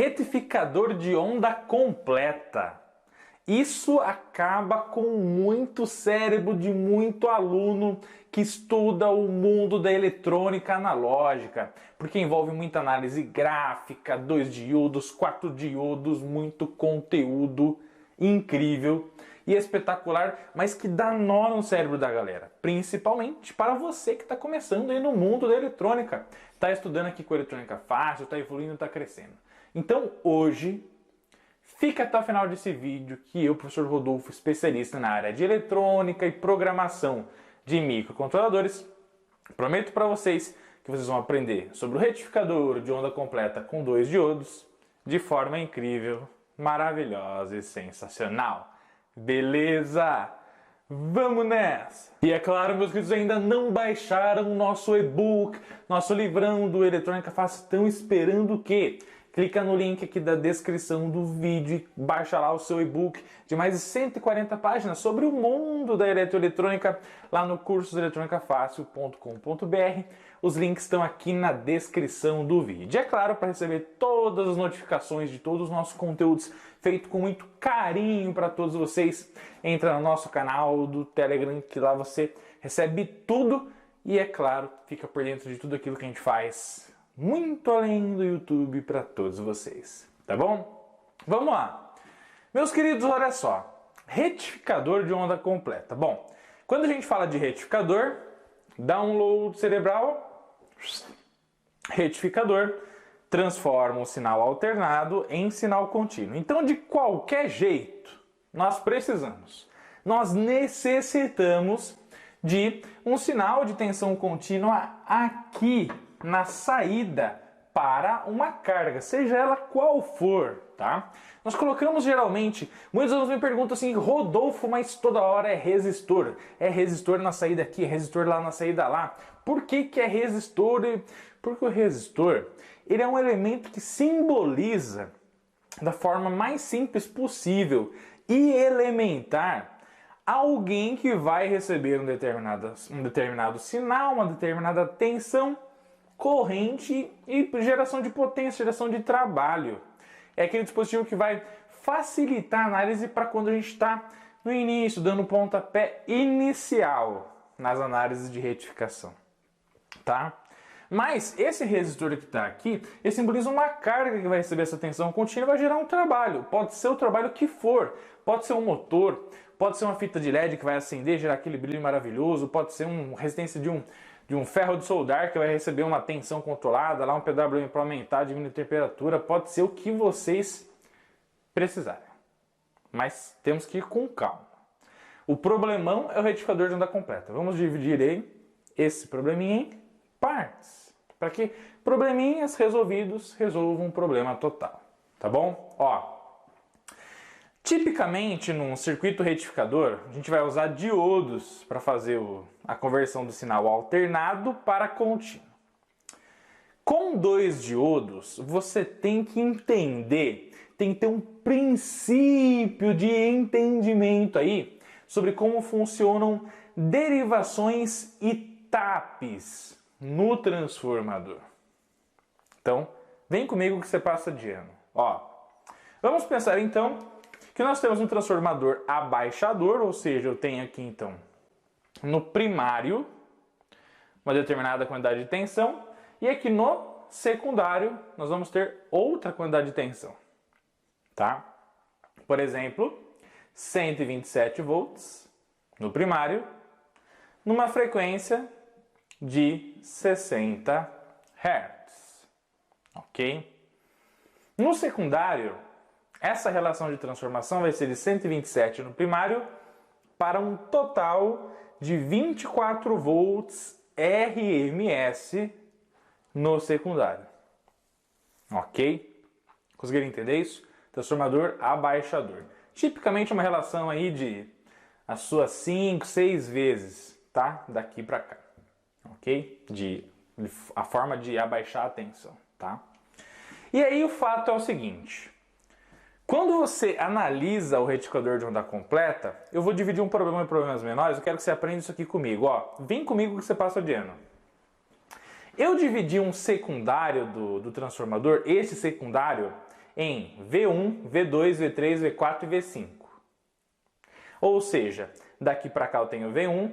Retificador de onda completa. Isso acaba com muito cérebro de muito aluno que estuda o mundo da eletrônica analógica, porque envolve muita análise gráfica, 2 diodos, 4 diodos, muito conteúdo incrível e espetacular, mas que dá nó no cérebro da galera, principalmente para você que está começando aí no mundo da eletrônica, está estudando aqui com eletrônica fácil, está evoluindo, está crescendo. Então hoje, fica até o final desse vídeo que eu, professor Rodolfo, especialista na área de eletrônica e programação de microcontroladores, prometo para vocês que vocês vão aprender sobre o retificador de onda completa com 2 diodos de forma incrível, maravilhosa e sensacional. Beleza? Vamos nessa! E é claro, meus queridos, ainda não baixaram o nosso e-book, nosso livrão do Eletrônica Fácil, estão esperando o quê? Clica no link aqui da descrição do vídeo e baixa lá o seu e-book de mais de 140 páginas sobre o mundo da eletroeletrônica lá no cursoseletronicafácil.com.br. Os links estão aqui na descrição do vídeo. E é claro, para receber todas as notificações de todos os nossos conteúdos feito com muito carinho para todos vocês, entra no nosso canal do Telegram, que lá você recebe tudo e, é claro, fica por dentro de tudo aquilo que a gente faz muito além do YouTube para todos vocês, tá bom? Vamos lá. Meus queridos, olha só. Retificador de onda completa. Bom, quando a gente fala de retificador, download cerebral, retificador, transforma um sinal alternado em sinal contínuo. Então, de qualquer jeito, nós necessitamos de um sinal de tensão contínua aqui na saída para uma carga, seja ela qual for, tá? Nós colocamos geralmente, muitos alunos me perguntam assim, Rodolfo, mas toda hora é resistor. É resistor na saída aqui, é resistor lá na saída lá. Por que que é resistor? Porque o resistor, ele é um elemento que simboliza da forma mais simples possível e elementar alguém que vai receber um determinado sinal, uma determinada tensão, corrente e geração de potência, geração de trabalho. É aquele dispositivo que vai facilitar a análise para quando a gente está no início, dando o pontapé inicial nas análises de retificação, tá? Mas esse resistor que está aqui, ele simboliza uma carga que vai receber essa tensão contínua e vai gerar um trabalho. Pode ser o trabalho que for, pode ser um motor, pode ser uma fita de LED que vai acender, gerar aquele brilho maravilhoso, pode ser uma resistência de um ferro de soldar que vai receber uma tensão controlada, lá um PWM para aumentar, diminuir a temperatura, pode ser o que vocês precisarem. Mas temos que ir com calma. O problemão é o retificador de onda completa. Vamos dividir aí esse probleminha em partes, para que probleminhas resolvidos resolvam um problema total, tá bom? Ó, tipicamente, num circuito retificador, a gente vai usar diodos para fazer a conversão do sinal alternado para contínuo. Com 2 diodos, você tem que entender, tem que ter um princípio de entendimento aí sobre como funcionam derivações e TAPs no transformador. Então, vem comigo que você passa de ano. Ó, vamos pensar então que nós temos um transformador abaixador, ou seja, eu tenho aqui então no primário uma determinada quantidade de tensão e aqui no secundário nós vamos ter outra quantidade de tensão, tá? Por exemplo, 127 volts no primário numa frequência de 60 Hz, ok? No secundário, essa relação de transformação vai ser de 127 no primário para um total de 24 volts RMS no secundário. Ok? Conseguiram entender isso? Transformador abaixador. Tipicamente uma relação aí de as suas 5, 6 vezes, tá? Daqui para cá. Ok? A forma de abaixar a tensão, tá? E aí o fato é o seguinte. Quando você analisa o retificador de onda completa, eu vou dividir um problema em problemas menores, eu quero que você aprenda isso aqui comigo. Ó, vem comigo que você passa de ano. Eu dividi um secundário do transformador, esse secundário, em V1, V2, V3, V4 e V5. Ou seja, daqui para cá eu tenho V1,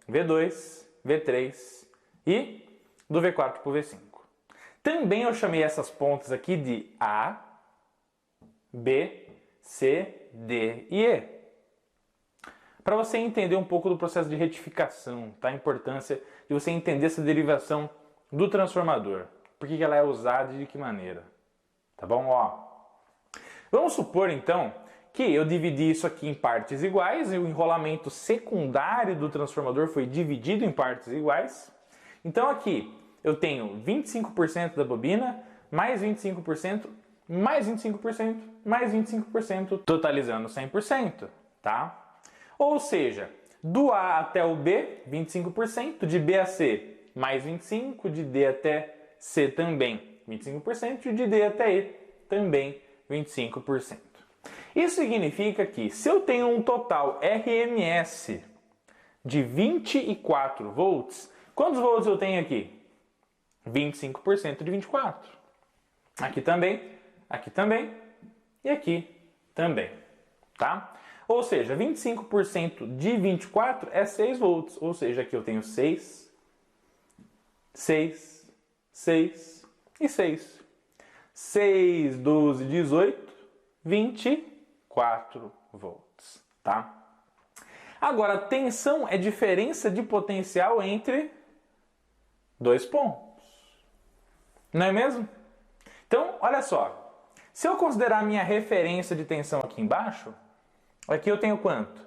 V2, V3 e do V4 para o V5. Também eu chamei essas pontas aqui de A, B, C, D e E. Para você entender um pouco do processo de retificação, tá? A importância de você entender essa derivação do transformador. Por que ela é usada e de que maneira. Tá bom? Ó. Vamos supor então que eu dividi isso aqui em partes iguais e o enrolamento secundário do transformador foi dividido em partes iguais. Então aqui eu tenho 25% da bobina, mais 25%, mais 25%, mais 25%, totalizando 100%, tá? Ou seja, do A até o B, 25%, de B a C, mais 25%, de D até C também, 25%, e de D até E, também 25%. Isso significa que se eu tenho um total RMS de 24 volts, quantos volts eu tenho aqui? 25% de 24. Aqui também e aqui também, tá? Ou seja, 25% de 24 é 6 volts, ou seja, aqui eu tenho 6, 6, 6 e 6. 6, 12, 18, 24 volts, tá? Agora, tensão é diferença de potencial entre dois pontos. Não é mesmo? Então, olha só. Se eu considerar a minha referência de tensão aqui embaixo, aqui eu tenho quanto?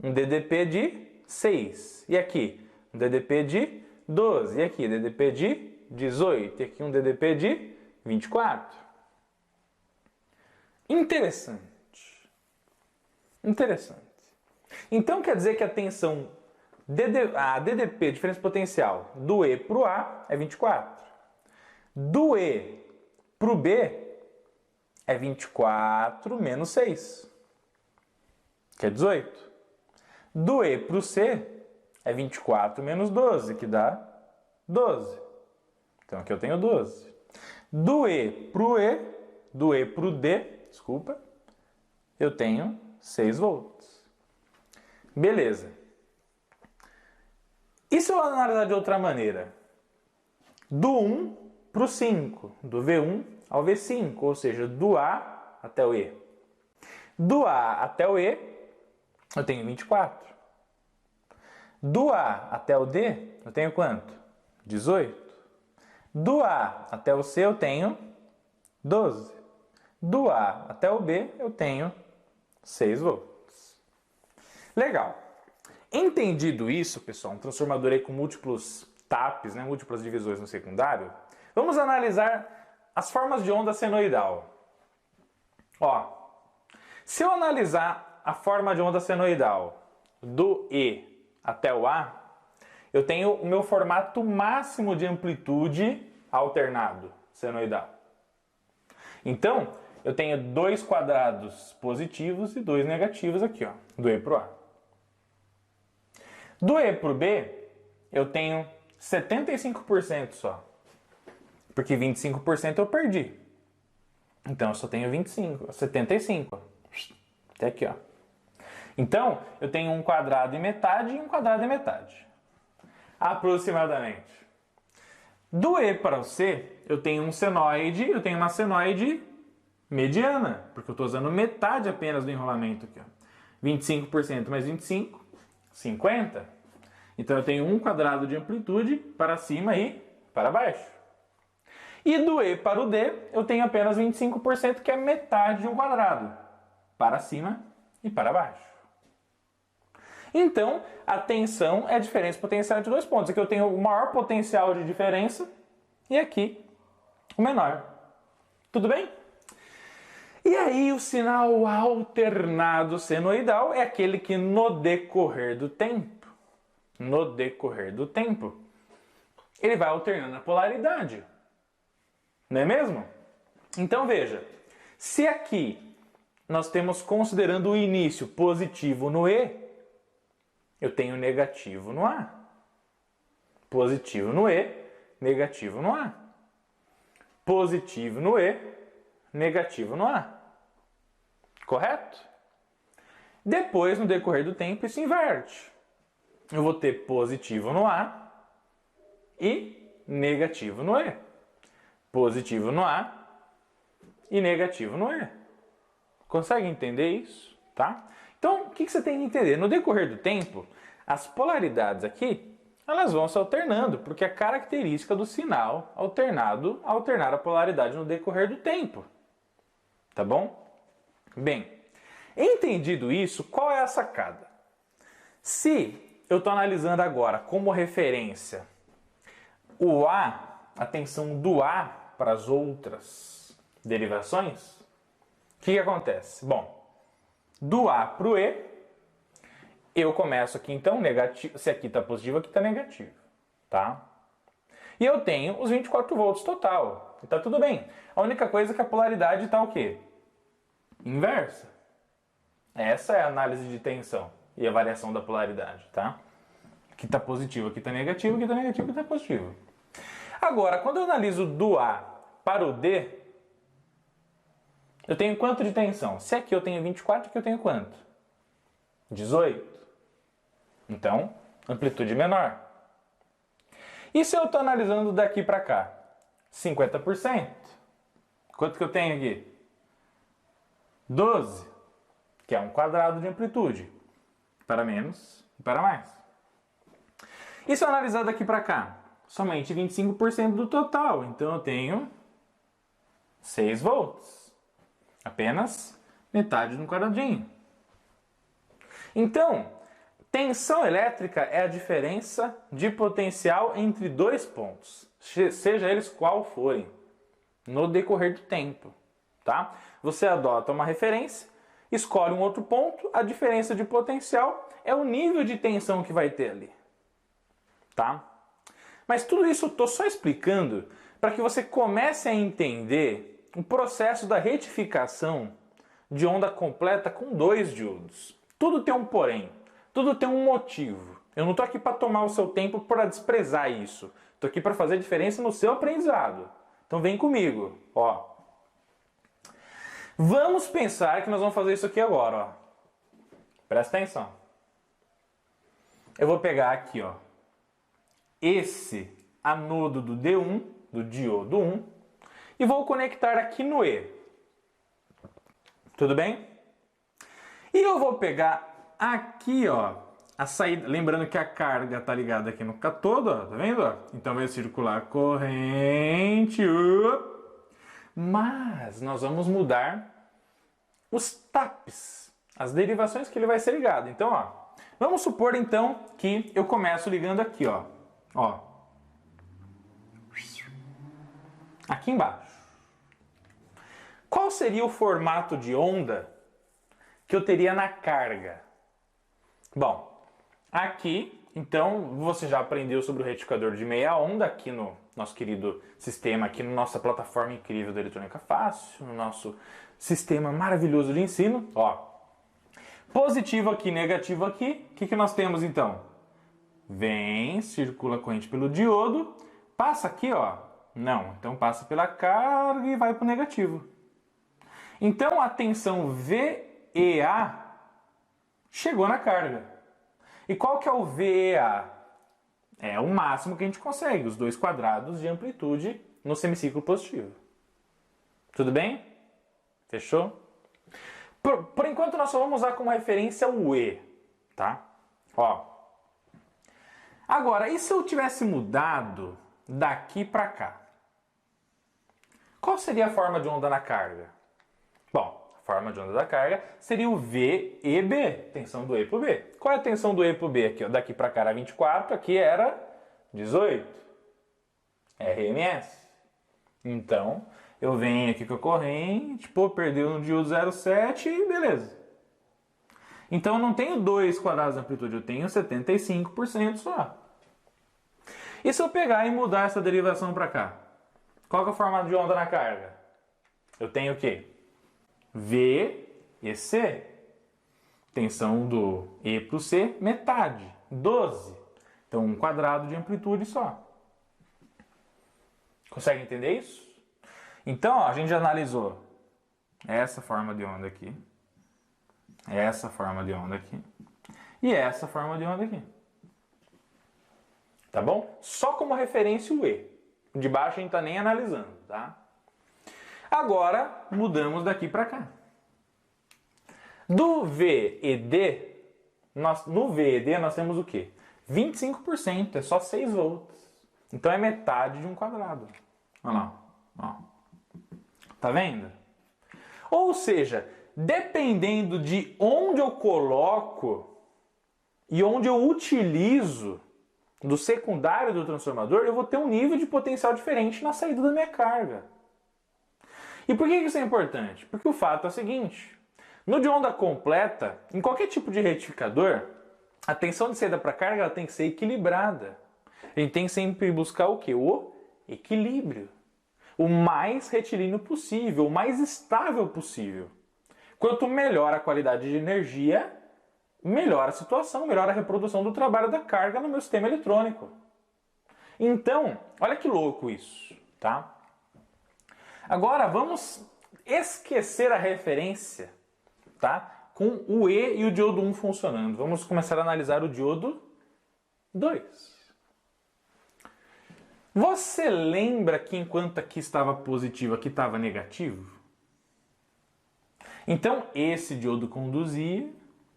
Um DDP de 6. E aqui? Um DDP de 12. E aqui? DDP de 18. E aqui um DDP de 24. Interessante. Interessante. Então quer dizer que a tensão a DDP, diferença potencial, do E para o A é 24. Do E para o B é 24 menos 6, que é 18. Do E para o C é 24 menos 12, que dá 12. Então aqui eu tenho 12. Do E para o E, do E para o D, desculpa, eu tenho 6 volts. Beleza. E se eu analisar de outra maneira? Do 1 para o 5, do V1 ao V5, ou seja, do A até o E. Do A até o E, eu tenho 24. Do A até o D, eu tenho quanto? 18. Do A até o C, eu tenho 12. Do A até o B, eu tenho 6 volts. Legal. Entendido isso, pessoal, um transformador aí com múltiplos taps, né, múltiplas divisões no secundário, vamos analisar as formas de onda senoidal. Ó, se eu analisar a forma de onda senoidal do E até o A, eu tenho o meu formato máximo de amplitude alternado senoidal. Então, eu tenho 2 quadrados positivos e 2 negativos aqui, ó, do E para o A. Do E para o B, eu tenho 75% só. Porque 25% eu perdi. Então eu só tenho 75. Até aqui, ó. Então, eu tenho um quadrado e metade e um quadrado e metade. Aproximadamente. Do E para o C, eu tenho um senoide, eu tenho uma senoide mediana, porque eu estou usando metade apenas do enrolamento aqui, ó. 25% mais 25, 50. Então eu tenho um quadrado de amplitude para cima e para baixo. E do E para o D, eu tenho apenas 25%, que é metade de um quadrado, para cima e para baixo. Então, a tensão é a diferença potencial entre dois pontos. Aqui eu tenho o maior potencial de diferença e aqui o menor. Tudo bem? E aí o sinal alternado senoidal é aquele que no decorrer do tempo, ele vai alternando a polaridade. Não é mesmo? Então veja, se aqui nós temos considerando o início positivo no E, eu tenho negativo no A. Positivo no E, negativo no A. Positivo no E, negativo no A. Correto? Depois, no decorrer do tempo, isso inverte. Eu vou ter positivo no A e negativo no E. Positivo no A e negativo no E. Consegue entender isso? Tá? Então, o que você tem que entender? No decorrer do tempo, as polaridades aqui, elas vão se alternando, porque é característica do sinal alternar a polaridade no decorrer do tempo. Tá bom? Bem, entendido isso, qual é a sacada? Se eu estou analisando agora como referência o A, a tensão do A para as outras derivações, o que acontece? Bom, do A para o E, eu começo aqui então negativo, se aqui está positivo, aqui está negativo, tá? E eu tenho os 24 volts total, e tá tudo bem. A única coisa é que a polaridade está o quê? Inversa. Essa é a análise de tensão e a variação da polaridade, tá? Aqui está positivo, aqui está negativo, aqui está negativo, aqui está positivo. Agora, quando eu analiso do A para o D, eu tenho quanto de tensão? Se aqui eu tenho 24, aqui eu tenho quanto? 18. Então, amplitude menor. E se eu estou analisando daqui para cá? 50%. Quanto que eu tenho aqui? 12, que é um quadrado de amplitude. Para menos e para mais. E se eu analisar daqui para cá? Somente 25% do total. Então eu tenho 6 volts. Apenas metade no quadradinho. Então, tensão elétrica é a diferença de potencial entre dois pontos, seja eles qual forem, no decorrer do tempo. Tá? Você adota uma referência, escolhe um outro ponto, a diferença de potencial é o nível de tensão que vai ter ali. Tá? Mas tudo isso eu estou só explicando para que você comece a entender o processo da retificação de onda completa com 2 diodos. Tudo tem um porém, tudo tem um motivo. Eu não estou aqui para tomar o seu tempo para desprezar isso. Estou aqui para fazer diferença no seu aprendizado. Então vem comigo. Ó. Vamos pensar que nós vamos fazer isso aqui agora. Ó. Presta atenção. Eu vou pegar aqui, ó, esse anodo do D1, do diodo 1, e vou conectar aqui no E. Tudo bem? E eu vou pegar aqui, ó, a saída, lembrando que a carga está ligada aqui no cátodo, ó, tá vendo? Ó? Então vai circular corrente, mas nós vamos mudar os taps, as derivações que ele vai ser ligado. Então, ó, vamos supor então que eu começo ligando aqui, ó. Ó. Aqui embaixo. Qual seria o formato de onda que eu teria na carga? Bom, aqui, então, você já aprendeu sobre o retificador de meia onda aqui no nosso querido sistema, aqui na nossa plataforma incrível da Eletrônica Fácil, no nosso sistema maravilhoso de ensino. Ó, positivo aqui, negativo aqui. O que nós temos então? Vem, circula a corrente pelo diodo, passa aqui, ó. Não, então passa pela carga e vai para o negativo. Então a tensão VEA chegou na carga. E qual que é o VEA? É o máximo que a gente consegue, os 2 quadrados de amplitude no semiciclo positivo. Tudo bem? Fechou? Por enquanto nós só vamos usar como referência o E, tá? Ó. Agora, e se eu tivesse mudado daqui para cá? Qual seria a forma de onda na carga? Bom, a forma de onda da carga seria o VEB, tensão do E para o B. Qual é a tensão do E para o B aqui? Ó? Daqui para cá era 24, aqui era 18. RMS. Então, eu venho aqui com a corrente, pô, perdeu no diodo 0,7 e beleza. Então eu não tenho 2 quadrados de amplitude, eu tenho 75% só. E se eu pegar e mudar essa derivação para cá? Qual que é o formato de onda na carga? Eu tenho o quê? V e C. Tensão do E para o C, metade, 12. Então 1 quadrado de amplitude só. Consegue entender isso? Então, ó, a gente já analisou essa forma de onda aqui, essa forma de onda aqui e essa forma de onda aqui. Tá bom? Só como referência o E. De baixo a gente tá nem analisando, tá? Agora, mudamos daqui para cá. Do VED, no VED nós temos o quê? 25%, é só 6 volts. Então é metade de um quadrado. Olha lá, ó. Tá vendo? Ou seja, dependendo de onde eu coloco e onde eu utilizo do secundário do transformador, eu vou ter um nível de potencial diferente na saída da minha carga. E por que isso é importante? Porque o fato é o seguinte: no de onda completa, em qualquer tipo de retificador, a tensão de saída para carga ela tem que ser equilibrada. A gente tem que sempre buscar o quê? O equilíbrio. O mais retilíneo possível, o mais estável possível. Quanto melhor a qualidade de energia, melhor a situação, melhor a reprodução do trabalho da carga no meu sistema eletrônico. Então, olha que louco isso, tá? Agora vamos esquecer a referência, tá? Com o E e o diodo 1 funcionando. Vamos começar a analisar o diodo 2. Você lembra que enquanto aqui estava positivo, aqui estava negativo? Então esse diodo conduzia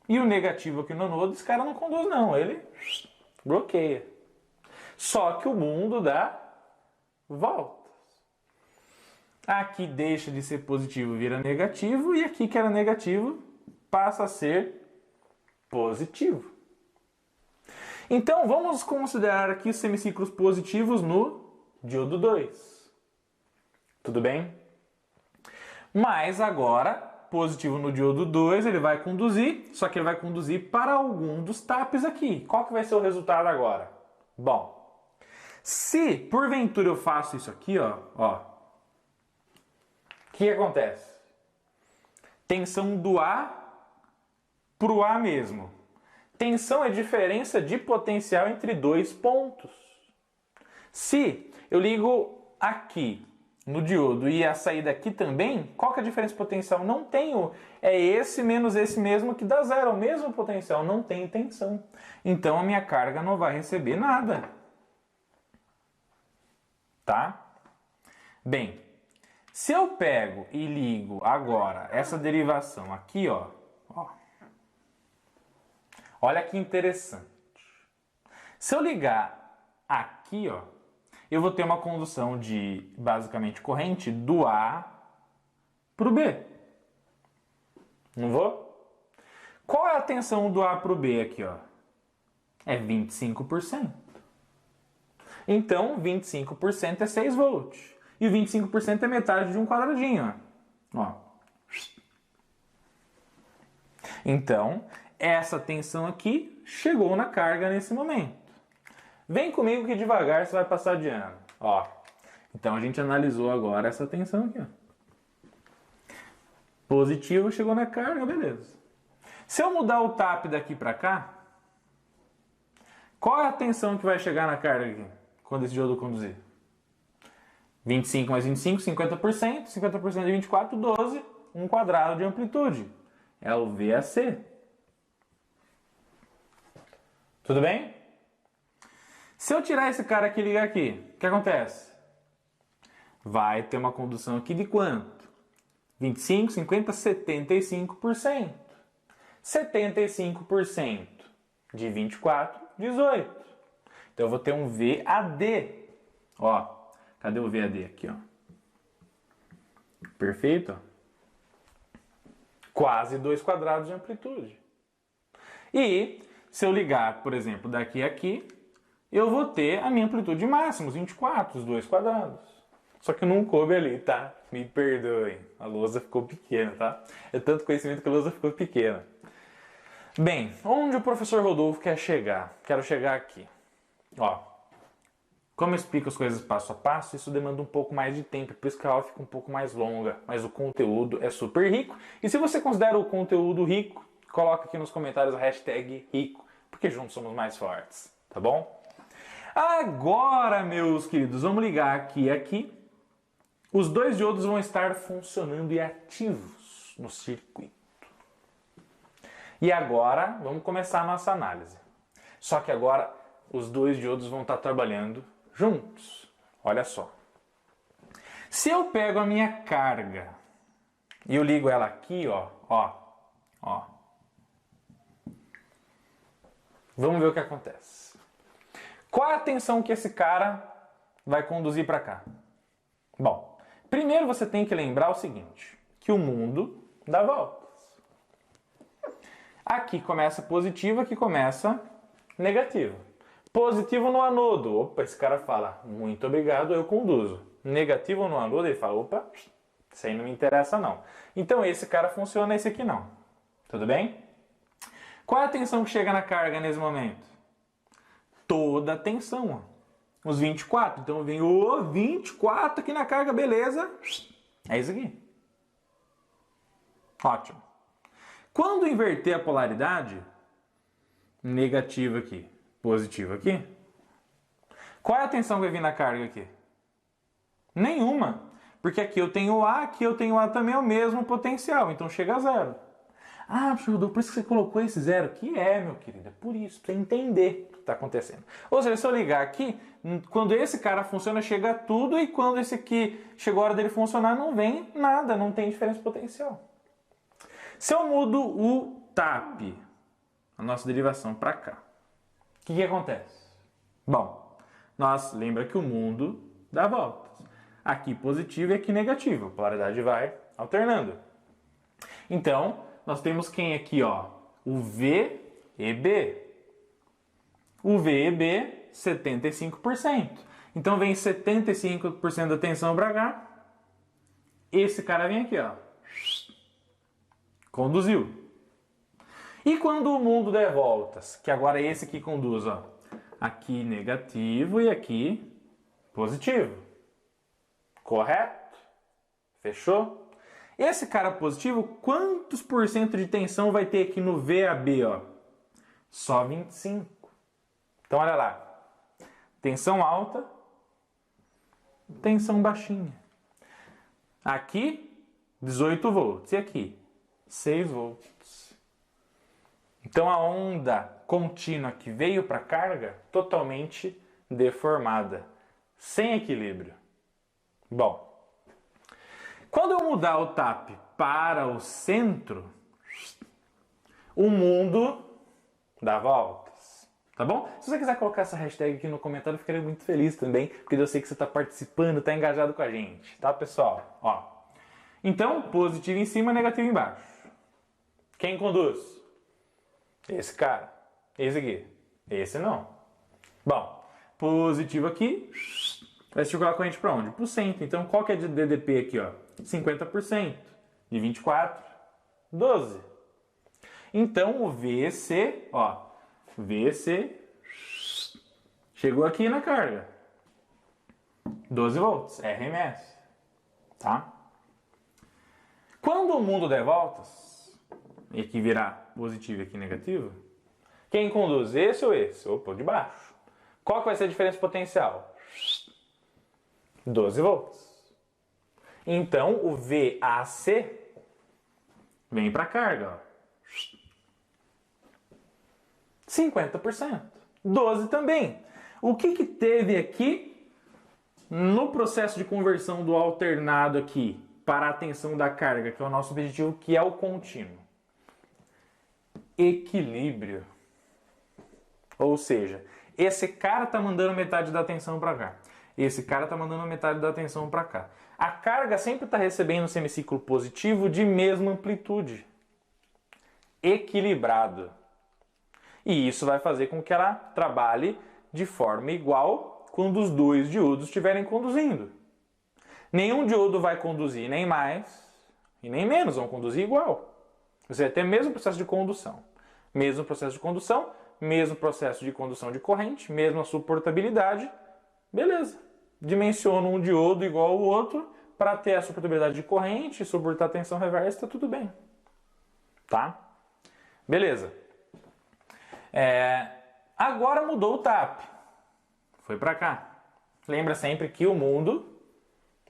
e o negativo aqui no anodo, esse cara não conduz não, ele bloqueia. Só que o mundo dá voltas. Aqui deixa de ser positivo, vira negativo, e aqui que era negativo passa a ser positivo. Então vamos considerar aqui os semiciclos positivos no diodo 2. Tudo bem? Mas agora, positivo no diodo 2, ele vai conduzir, só que ele vai conduzir para algum dos taps aqui. Qual que vai ser o resultado agora? Bom, se porventura eu faço isso aqui, ó, o que acontece? Tensão do A para o A mesmo. Tensão é diferença de potencial entre dois pontos. Se eu ligo aqui no diodo e a saída aqui também, qual que é a diferença de potencial? Não tenho. É esse menos esse mesmo que dá zero. É o mesmo potencial, não tem tensão. Então a minha carga não vai receber nada. Tá? Bem, se eu pego e ligo agora essa derivação aqui, ó. Olha que interessante. Se eu ligar aqui, ó, eu vou ter uma condução de, basicamente, corrente do A para o B. Não vou? Qual é a tensão do A para o B aqui, ó? É 25%. Então, 25% é 6 volts. E 25% é metade de um quadradinho, ó. Então, essa tensão aqui chegou na carga nesse momento. Vem comigo que devagar você vai passar de ano. Ó. Então a gente analisou agora essa tensão aqui. Ó. Positivo chegou na carga, beleza. Se eu mudar o tap daqui para cá, qual é a tensão que vai chegar na carga aqui quando esse diodo conduzir? 25 mais 25, 50%. 50% de 24, 12. 1 quadrado de amplitude. É o VAC. Tudo bem? Se eu tirar esse cara aqui e ligar aqui, o que acontece? Vai ter uma condução aqui de quanto? 25, 50, 75%. 75% de 24, 18. Então eu vou ter um VAD. Ó, cadê o VAD aqui, ó? Perfeito? Quase 2 quadrados de amplitude. E se eu ligar, por exemplo, daqui a aqui, eu vou ter a minha amplitude máxima, os 24, os 2 quadrados. Só que não coube ali, tá? Me perdoem. A lousa ficou pequena, tá? É tanto conhecimento que a lousa ficou pequena. Bem, onde o professor Rodolfo quer chegar? Quero chegar aqui. Ó, como eu explico as coisas passo a passo, isso demanda um pouco mais de tempo, por isso que a aula fica um pouco mais longa, mas o conteúdo é super rico. E se você considera o conteúdo rico, coloca aqui nos comentários a hashtag rico, porque juntos somos mais fortes, tá bom? Agora, meus queridos, vamos ligar aqui e aqui. Os dois diodos vão estar funcionando e ativos. no circuito. E agora, vamos começar a nossa análise. Só que agora, os dois diodos vão estar trabalhando juntos. Olha só. Se eu pego a minha carga e eu ligo ela aqui, ó. Vamos ver o que acontece. Qual é a tensão que esse cara vai conduzir para cá? Bom, primeiro você tem que lembrar o seguinte, que o mundo dá voltas. Aqui começa positivo, aqui começa negativo. Positivo no anodo. Opa, esse cara fala, muito obrigado, eu conduzo. Negativo no anodo, ele fala, opa, isso aí não me interessa não. Então esse cara funciona, esse aqui não. Tudo bem? Qual é a tensão que chega na carga nesse momento? Toda a tensão, ó. Os 24. Então vem o 24 aqui na carga, beleza. É isso aqui. Ótimo. Quando inverter a polaridade, negativo aqui, positivo aqui, qual é a tensão que vai vir na carga aqui? Nenhuma. Porque aqui eu tenho A, aqui eu tenho A também, é o mesmo potencial. Então chega a zero. Ah, professor Rodolfo, por isso que você colocou esse zero aqui? É, meu querido, é por isso, para entender o que está acontecendo. Ou seja, se eu ligar aqui, quando esse cara funciona, chega tudo, e quando esse aqui chegou a hora dele funcionar, não vem nada, não tem diferença potencial. Se eu mudo o TAP, a nossa derivação, para cá, o que acontece? Bom, lembra que o mundo dá voltas. Aqui positivo e aqui negativo, a polaridade vai alternando. Então, nós temos quem aqui, ó? O VEB. O VEB, 75%. Então vem 75% da tensão para cá. Esse cara vem aqui, ó. Conduziu. E quando o mundo der voltas, que agora é esse que conduz, ó. Aqui negativo e aqui positivo. Correto? Fechou? Esse cara positivo, quantos por cento de tensão vai ter aqui no VAB, ó? Só 25. Então, olha lá. Tensão alta, tensão baixinha. Aqui, 18 volts. E aqui, 6 volts. Então, a onda contínua que veio para a carga, totalmente deformada. Sem equilíbrio. Bom. Quando eu mudar o TAP para o centro, o mundo dá voltas, tá bom? Se você quiser colocar essa hashtag aqui no comentário, eu ficaria muito feliz também, porque eu sei que você está participando, está engajado com a gente, tá, pessoal? Ó. Então, positivo em cima, negativo embaixo. Quem conduz? Esse cara. Esse aqui. Esse não. Bom, positivo aqui, vai circular a corrente para onde? Para o centro. Então, qual que é de DDP aqui, ó? 50%. De 24, 12. Então, o VC, ó. VC chegou aqui na carga. 12 volts. RMS. Tá? Quando o mundo der voltas, e aqui virar positivo e aqui negativo, quem conduz? Esse ou esse? Opa, de baixo. Qual que vai ser a diferença potencial? 12 volts. Então, o VAC vem para a carga. Ó. 50%. 12 também. O que teve aqui no processo de conversão do alternado aqui para a tensão da carga, que é o nosso objetivo, que é o contínuo? Equilíbrio. Ou seja, esse cara está mandando metade da tensão para cá. Esse cara está mandando metade da tensão para cá. A carga sempre está recebendo um semiciclo positivo de mesma amplitude. Equilibrado. E isso vai fazer com que ela trabalhe de forma igual quando os dois diodos estiverem conduzindo. Nenhum diodo vai conduzir nem mais e nem menos, vão conduzir igual. Você vai ter o mesmo processo de condução. Mesmo processo de condução, mesmo processo de condução de corrente, mesma suportabilidade. Beleza. Dimensiono um diodo igual ao outro para ter a suportabilidade de corrente, suportar a tensão reversa, está tudo bem. Tá? Beleza. Agora mudou o TAP. Foi para cá. Lembra sempre que o mundo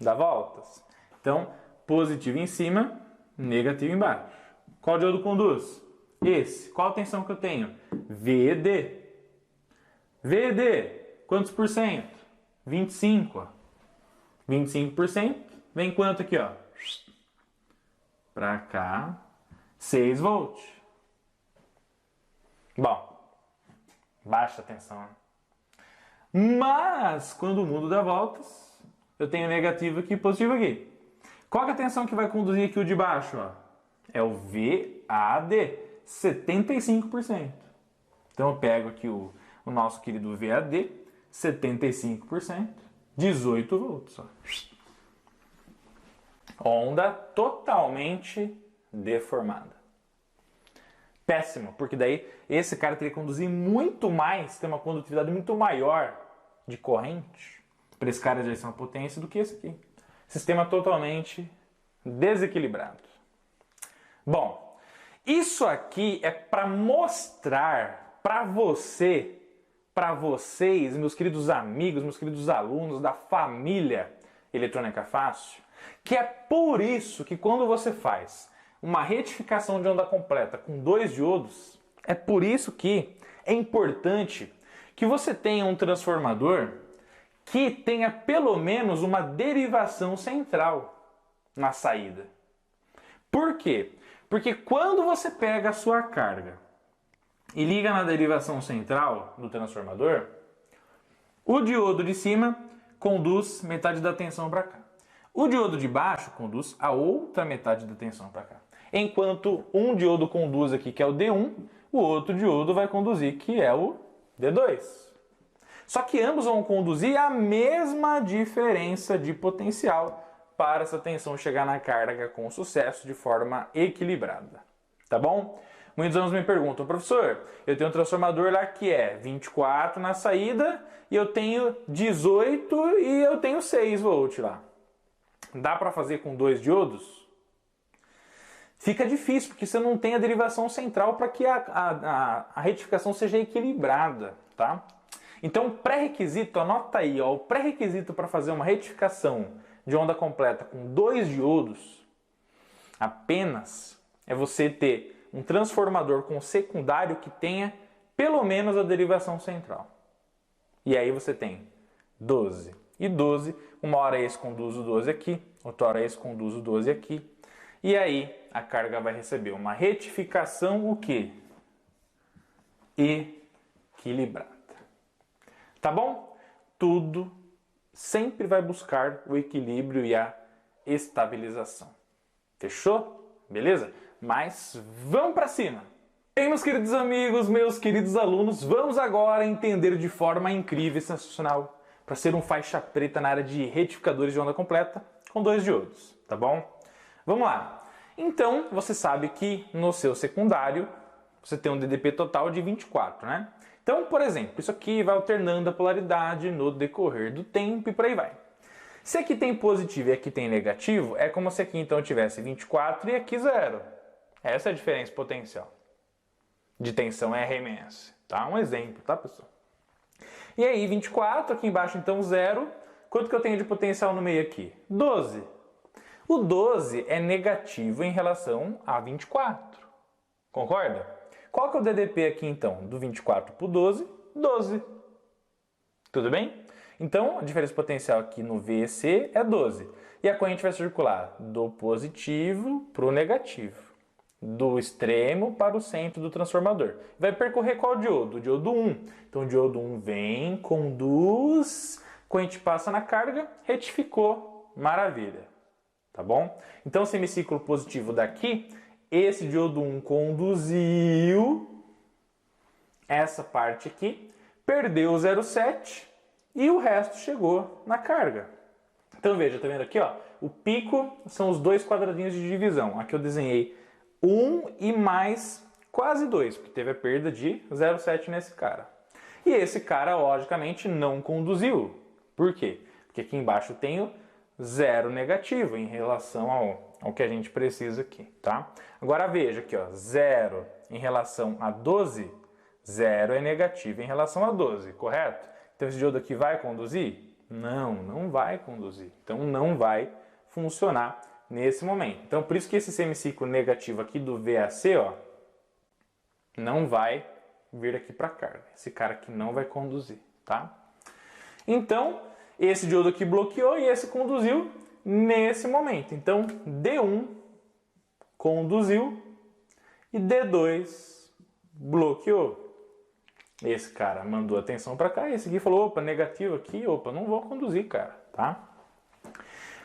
dá voltas. Então, positivo em cima, negativo embaixo. Qual diodo conduz? Esse. Qual a tensão que eu tenho? VD. VD, quantos por cento? 25. Ó. 25%, vem quanto aqui, ó? Pra cá, 6 volts. Bom, baixa tensão, né? Mas, quando o mundo dá voltas, eu tenho negativo aqui e positivo aqui. Qual que é a tensão que vai conduzir aqui o de baixo? Ó? É o VAD, 75%. Então eu pego aqui o nosso querido VAD, 75%, 18 volts. Ó. Onda totalmente deformada. Péssimo, porque daí esse cara teria que conduzir muito mais, ter uma condutividade muito maior de corrente para esse cara de eleição à potência do que esse aqui. Sistema totalmente desequilibrado. Bom, isso aqui é para mostrar para você, para vocês, meus queridos amigos, meus queridos alunos da família Eletrônica Fácil, que é por isso que quando você faz uma retificação de onda completa com 2 diodos, é por isso que é importante que você tenha um transformador que tenha pelo menos uma derivação central na saída. Por quê? Porque quando você pega a sua carga e liga na derivação central do transformador, o diodo de cima conduz metade da tensão para cá. O diodo de baixo conduz a outra metade da tensão para cá. Enquanto um diodo conduz aqui, que é o D1, o outro diodo vai conduzir, que é o D2. Só que ambos vão conduzir a mesma diferença de potencial para essa tensão chegar na carga com sucesso de forma equilibrada. Tá bom? Muitos alunos me perguntam, professor, eu tenho um transformador lá que é 24 na saída e eu tenho 18 e eu tenho 6 volts lá. Dá para fazer com 2 diodos? Fica difícil, porque você não tem a derivação central para que a retificação seja equilibrada, tá? Então, pré-requisito, anota aí, ó, o pré-requisito para fazer uma retificação de onda completa com 2 diodos apenas é você ter um transformador com secundário que tenha pelo menos a derivação central. E aí você tem 12 e 12, uma hora esse conduz o 12 aqui, outra hora esse conduz o 12 aqui. E aí a carga vai receber uma retificação o quê? Equilibrada. Tá bom? Tudo sempre vai buscar o equilíbrio e a estabilização. Fechou? Beleza? Mas vamos para cima! Bem, meus queridos amigos, meus queridos alunos, vamos agora entender de forma incrível e sensacional para ser um faixa preta na área de retificadores de onda completa com 2 diodos, tá bom? Vamos lá. Então, você sabe que no seu secundário você tem um DDP total de 24, né? Então, por exemplo, isso aqui vai alternando a polaridade no decorrer do tempo e por aí vai. Se aqui tem positivo e aqui tem negativo, é como se aqui então tivesse 24 e aqui 0. Essa é a diferença potencial de tensão RMS, tá? Um exemplo, tá, pessoal? E aí, 24, aqui embaixo então 0. Quanto que eu tenho de potencial no meio aqui? 12. O 12 é negativo em relação a 24. Concorda? Qual que é o DDP aqui então? Do 24 para o 12, 12. Tudo bem? Então, a diferença potencial aqui no VC é 12. E a corrente vai circular do positivo para o negativo. Do extremo para o centro do transformador. Vai percorrer qual diodo? O diodo 1. Então, o diodo 1 vem, conduz, corrente passa na carga, retificou. Maravilha. Tá bom? Então, semiciclo positivo daqui, esse diodo 1 conduziu essa parte aqui, perdeu o 0,7 e o resto chegou na carga. Então veja, tá vendo aqui, ó, o pico são os 2 quadradinhos de divisão. Aqui eu desenhei 1 e mais quase 2, porque teve a perda de 0,7 nesse cara. E esse cara, logicamente, não conduziu. Por quê? Porque aqui embaixo eu tenho 0 negativo em relação ao que a gente precisa aqui, tá? Agora veja aqui, ó, 0 em relação a 12, 0 é negativo em relação a 12, correto? Então esse diodo aqui vai conduzir? Não, não vai conduzir. Então não vai funcionar nesse momento. Então, por isso que esse semiciclo negativo aqui do VAC, ó, não vai vir aqui para a carga. Esse cara aqui não vai conduzir, tá? Então, esse diodo aqui bloqueou e esse conduziu nesse momento. Então, D1 conduziu e D2 bloqueou. Esse cara mandou a tensão para cá e esse aqui falou, opa, negativo aqui, opa, não vou conduzir, cara, tá?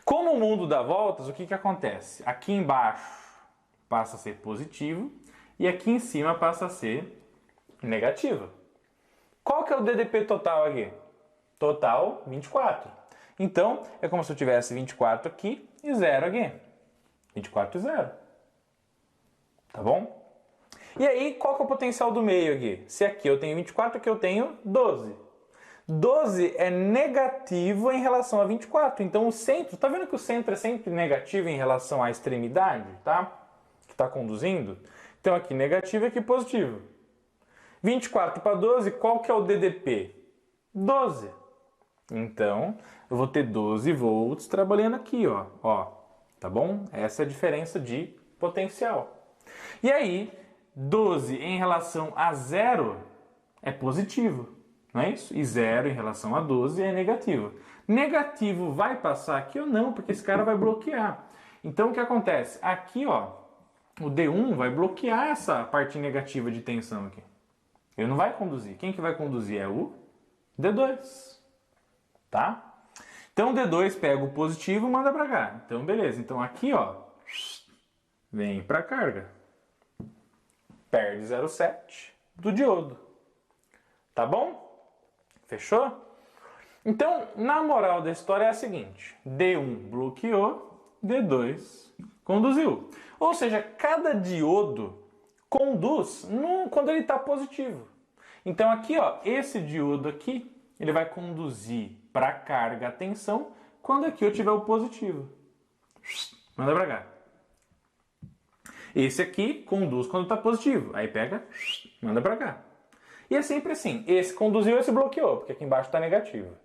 Como o mundo dá voltas, o que que acontece? Aqui embaixo passa a ser positivo e aqui em cima passa a ser negativo. Qual que é o DDP total aqui? Total 24. Então, é como se eu tivesse 24 aqui e 0 aqui. 24 e 0. Tá bom? E aí, qual que é o potencial do meio aqui? Se aqui eu tenho 24, aqui eu tenho 12. 12 é negativo em relação a 24. Então o centro, tá vendo que o centro é sempre negativo em relação à extremidade, tá? Que está conduzindo. Então aqui negativo e aqui positivo. 24 para 12, qual que é o DDP? 12. Então eu vou ter 12 volts trabalhando aqui, ó. Tá bom? Essa é a diferença de potencial. E aí, 12 em relação a 0 é positivo. Não é isso? E 0 em relação a 12 é negativo. Negativo vai passar aqui ou não, porque esse cara vai bloquear. Então o que acontece? Aqui, ó, o D1 vai bloquear essa parte negativa de tensão aqui. Ele não vai conduzir. Quem que vai conduzir é o D2. Tá? Então o D2 pega o positivo e manda para cá. Então beleza. Então aqui, ó, vem para a carga. Perde 0,7 do diodo. Tá bom? Fechou? Então, na moral da história é a seguinte. D1 bloqueou, D2 conduziu. Ou seja, cada diodo conduz quando ele está positivo. Então aqui, ó, esse diodo aqui, ele vai conduzir para a carga a tensão quando aqui eu tiver o positivo. Manda para cá. Esse aqui conduz quando está positivo. Aí pega, manda para cá. E é sempre assim, esse conduziu, esse bloqueou, porque aqui embaixo está negativo.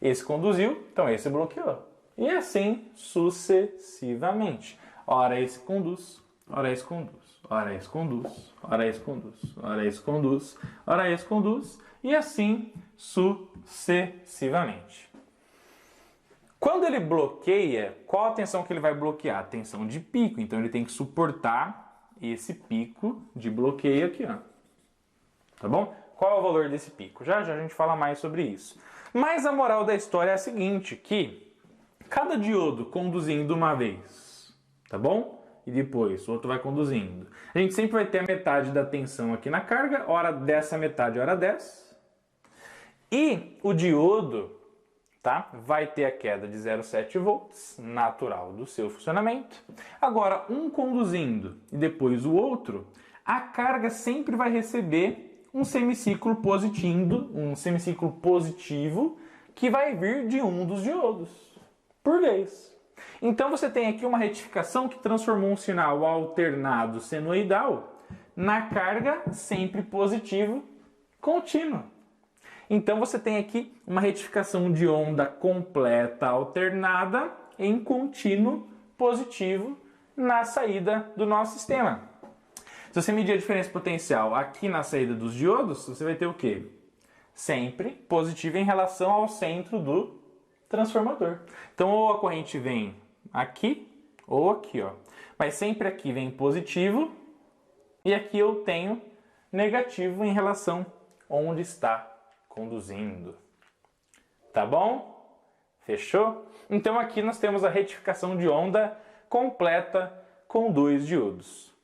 Esse conduziu, então esse bloqueou. E assim sucessivamente. Ora esse conduz, ora esse conduz, ora esse conduz, ora esse conduz, ora esse conduz, ora esse conduz, e assim sucessivamente. Quando ele bloqueia, qual a tensão que ele vai bloquear? A tensão de pico, então ele tem que suportar esse pico de bloqueio aqui, ó. Tá bom? Qual é o valor desse pico? Já já a gente fala mais sobre isso. Mas a moral da história é a seguinte, que cada diodo conduzindo uma vez, tá bom? E depois o outro vai conduzindo. A gente sempre vai ter a metade da tensão aqui na carga, hora dessa metade, hora 10. E o diodo, tá? Vai ter a queda de 0,7 volts, natural do seu funcionamento. Agora, um conduzindo e depois o outro, a carga sempre vai receber um semiciclo positivo que vai vir de um dos diodos por vez. Então você tem aqui uma retificação que transformou um sinal alternado senoidal na carga sempre positivo contínuo. Então você tem aqui uma retificação de onda completa alternada em contínuo positivo na saída do nosso sistema. Se você medir a diferença potencial aqui na saída dos diodos, você vai ter o quê? Sempre positivo em relação ao centro do transformador. Então, ou a corrente vem aqui ou aqui, ó. Mas sempre aqui vem positivo e aqui eu tenho negativo em relação onde está conduzindo. Tá bom? Fechou? Então aqui nós temos a retificação de onda completa com 2 diodos.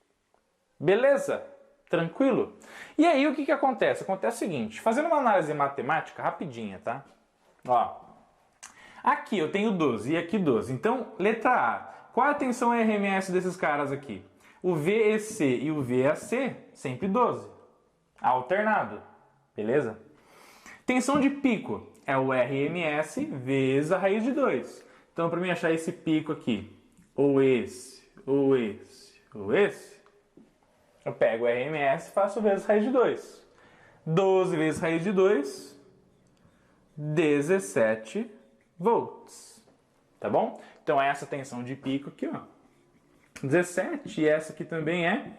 Beleza? Tranquilo? E aí o que acontece? Acontece o seguinte, fazendo uma análise matemática rapidinha, tá? Ó, aqui eu tenho 12 e aqui 12. Então, letra A. Qual a tensão RMS desses caras aqui? O VEC e o VAC, sempre 12. Alternado. Beleza? Tensão de pico é o RMS vezes a raiz de 2. Então, para mim achar esse pico aqui, ou esse, ou esse, ou esse, eu pego o RMS e faço vezes raiz de 2. 12 vezes raiz de 2, 17 volts. Tá bom? Então é essa tensão de pico aqui, ó. 17, e essa aqui também é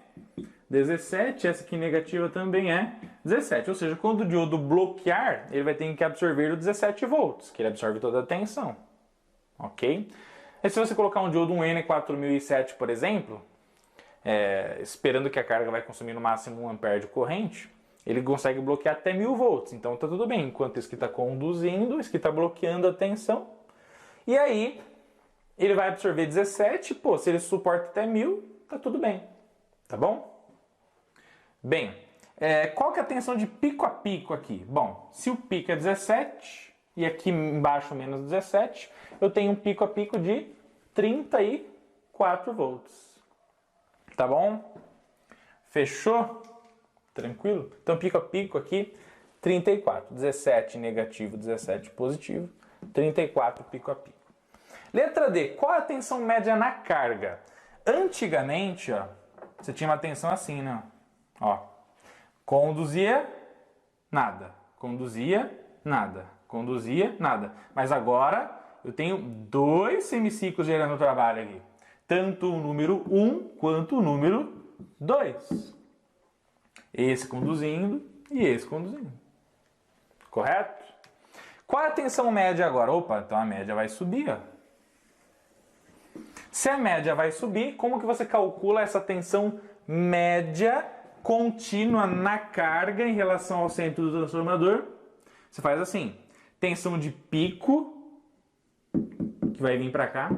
17, essa aqui negativa também é 17. Ou seja, quando o diodo bloquear, ele vai ter que absorver o 17 volts, que ele absorve toda a tensão. Ok? E se você colocar um diodo, um N4007, por exemplo, esperando que a carga vai consumir no máximo 1 ampere de corrente, ele consegue bloquear até 1000 volts. Então tá tudo bem, enquanto isso aqui está conduzindo, isso aqui está bloqueando a tensão. E aí, ele vai absorver 17, pô, se ele suporta até 1000, tá tudo bem. Tá bom? Bem, qual que é a tensão de pico a pico aqui? Bom, se o pico é 17 e aqui embaixo menos 17, eu tenho um pico a pico de 34 volts. Tá bom? Fechou? Tranquilo? Então pico a pico aqui, 34. 17 negativo, 17 positivo, 34 pico a pico. Letra D, qual é a tensão média na carga? Antigamente, ó, você tinha uma tensão assim, né? Ó, conduzia, nada. Conduzia, nada. Conduzia, nada. Mas agora eu tenho 2 semiciclos gerando trabalho aqui. Tanto o número 1 quanto o número 2. Esse conduzindo e esse conduzindo. Correto? Qual é a tensão média agora? Opa, então a média vai subir, ó. Se a média vai subir, como que você calcula essa tensão média contínua na carga em relação ao centro do transformador? Você faz assim, tensão de pico, que vai vir para cá,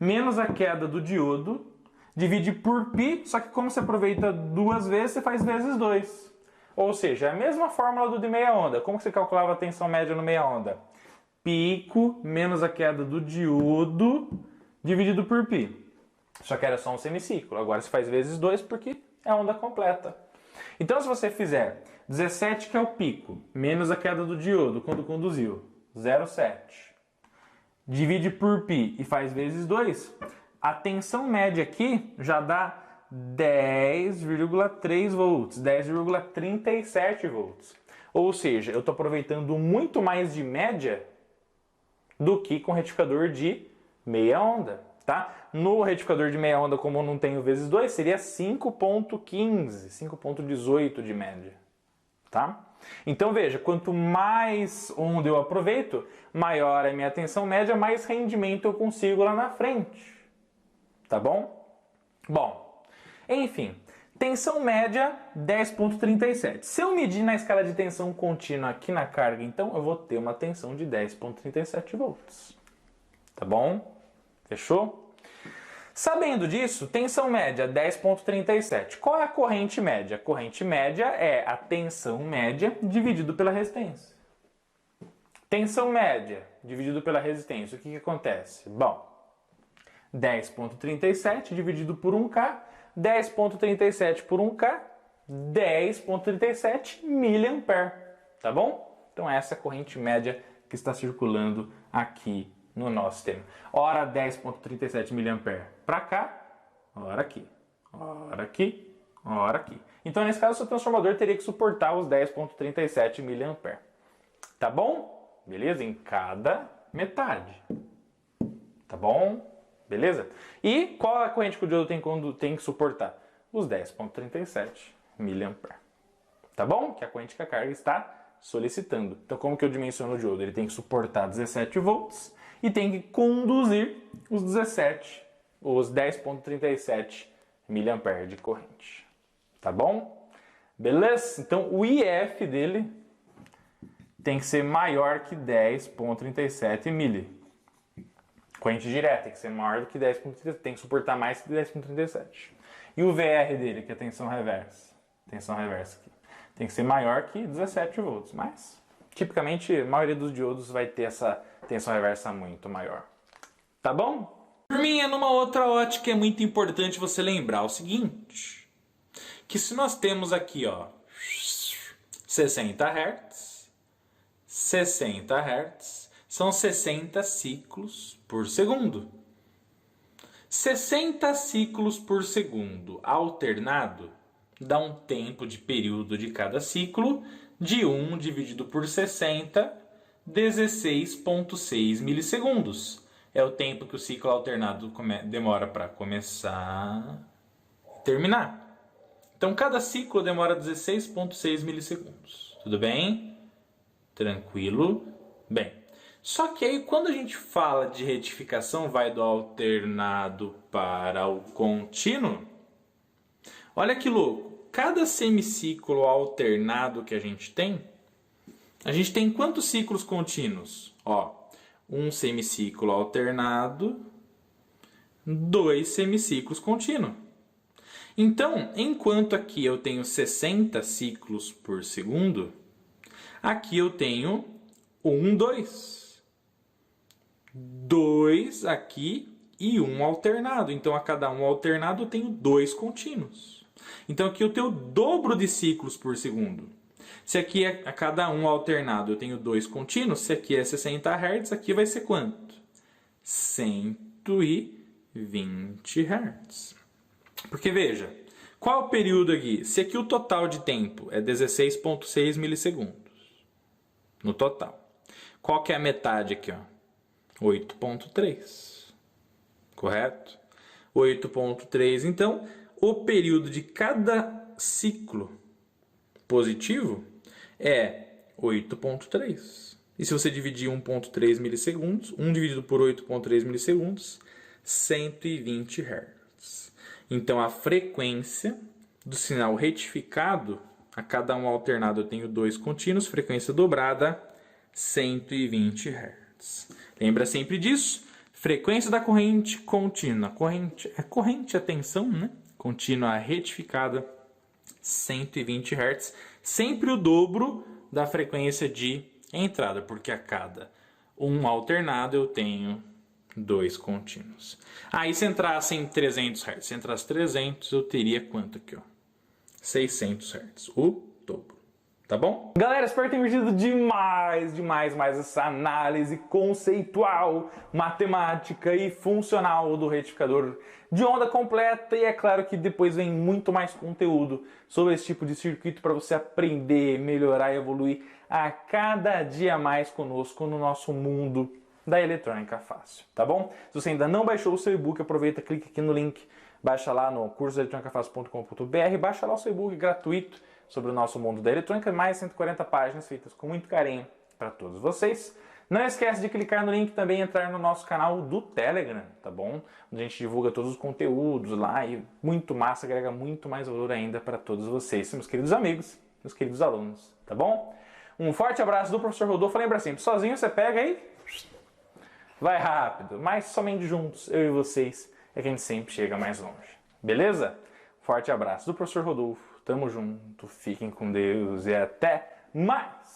menos a queda do diodo, divide por π, só que como você aproveita 2 vezes, você faz vezes 2. Ou seja, é a mesma fórmula do de meia onda. Como que você calculava a tensão média no meia onda? Pico menos a queda do diodo dividido por π. Só que era só um semiciclo. Agora você faz vezes 2 porque é a onda completa. Então, se você fizer 17, que é o pico, menos a queda do diodo quando conduziu, 0,7, divide por π e faz vezes 2, a tensão média aqui já dá 10,3 volts, 10,37 volts. Ou seja, eu estou aproveitando muito mais de média do que com retificador de meia onda. Tá? No retificador de meia onda, como eu não tenho vezes 2, seria 5,15, 5,18 de média. Tá? Então veja, quanto mais onda eu aproveito, maior é a minha tensão média, mais rendimento eu consigo lá na frente. Tá bom? Bom, enfim, tensão média 10,37. Se eu medir na escala de tensão contínua aqui na carga, então eu vou ter uma tensão de 10,37 volts. Tá bom? Fechou? Sabendo disso, tensão média 10,37. Qual é a corrente média? A corrente média é a tensão média dividido pela resistência. Tensão média dividido pela resistência. O que acontece? Bom, 10,37 dividido por 1K, 10,37 por 1K, 10,37 mA. Tá bom? Então essa é a corrente média que está circulando aqui no nosso sistema. Ora 10,37 mA para cá, ora aqui, ora aqui, ora aqui. Então, nesse caso, o seu transformador teria que suportar os 10,37 mA. Tá bom? Beleza? Em cada metade. Tá bom? Beleza? E qual a corrente que o diodo tem quando tem que suportar? Os 10,37 mA. Tá bom? Que é a corrente que a carga está solicitando. Então, como que eu dimensiono o diodo? Ele tem que suportar 17 volts e tem que conduzir os 10,37 mA de corrente. Tá bom? Beleza? Então, o IF dele tem que ser maior que 10,37 mili. Corrente direta tem que ser maior do que 10,37, tem que suportar mais que 10,37. E o VR dele, que é a tensão reversa aqui, tem que ser maior que 17 volts, mas tipicamente a maioria dos diodos vai ter essa tensão reversa muito maior. Tá bom? Turminha, numa outra ótica é muito importante você lembrar o seguinte, que se nós temos aqui, ó, 60 Hz, 60 Hz, são 60 ciclos por segundo. 60 ciclos por segundo alternado dá um tempo de período de cada ciclo de 1 dividido por 60, 16,6 milissegundos. é o tempo que o ciclo alternado demora para começar e terminar. Então, cada ciclo demora 16,6 milissegundos. Tudo bem? Tranquilo? Bem, só que aí quando a gente fala de retificação, vai do alternado para o contínuo. Olha que louco. Cada semiciclo alternado que a gente tem quantos ciclos contínuos? Ó, um semiciclo alternado, 2 semiciclos contínuos. Então, enquanto aqui eu tenho 60 ciclos por segundo, aqui eu tenho 1, 2. 2 aqui e 1 alternado. Então, a cada 1 alternado eu tenho 2 contínuos. Então, aqui eu tenho o dobro de ciclos por segundo. Se aqui a cada 1 alternado eu tenho 2 contínuos, se aqui é 60 Hz, aqui vai ser quanto? 120 Hz. Porque veja, qual é o período aqui? Se aqui o total de tempo é 16,6 milissegundos. No total. Qual que é a metade aqui? 8,3. Correto? 8,3. Então, o período de cada ciclo positivo é 8,3. E se você dividir 1,3 milissegundos, 1 dividido por 8,3 milissegundos, 120 Hz. Então, a frequência do sinal retificado, a cada 1 alternado eu tenho 2 contínuos, frequência dobrada, 120 Hz. Lembra sempre disso? Frequência da corrente contínua. Corrente a tensão, né? Contínua retificada, 120 Hz. Sempre o dobro da frequência de entrada, porque a cada 1 alternado eu tenho 2 contínuos. Aí se entrasse em 300 Hz, se entrasse 300, eu teria quanto aqui? 600 Hz, o dobro. Tá bom? Galera, espero que tenham curtido demais essa análise conceitual, matemática e funcional do retificador de onda completa. E é claro que depois vem muito mais conteúdo sobre esse tipo de circuito para você aprender, melhorar e evoluir a cada dia mais conosco no nosso mundo da eletrônica fácil, tá bom? Se você ainda não baixou o seu e-book, aproveita, clica aqui no link, baixa lá no cursoeletronicafácil.com.br, baixa lá o seu e-book gratuito sobre o nosso mundo da eletrônica, mais 140 páginas feitas com muito carinho para todos vocês. Não esquece de clicar no link e também entrar no nosso canal do Telegram, tá bom? Onde a gente divulga todos os conteúdos lá e muito massa, agrega muito mais valor ainda para todos vocês, meus queridos amigos, meus queridos alunos, tá bom? Um forte abraço do professor Rodolfo. Lembra sempre, sozinho você pega aí, vai rápido, mas somente juntos, eu e vocês, é que a gente sempre chega mais longe. Beleza? Forte abraço do professor Rodolfo. Tamo junto, fiquem com Deus e até mais!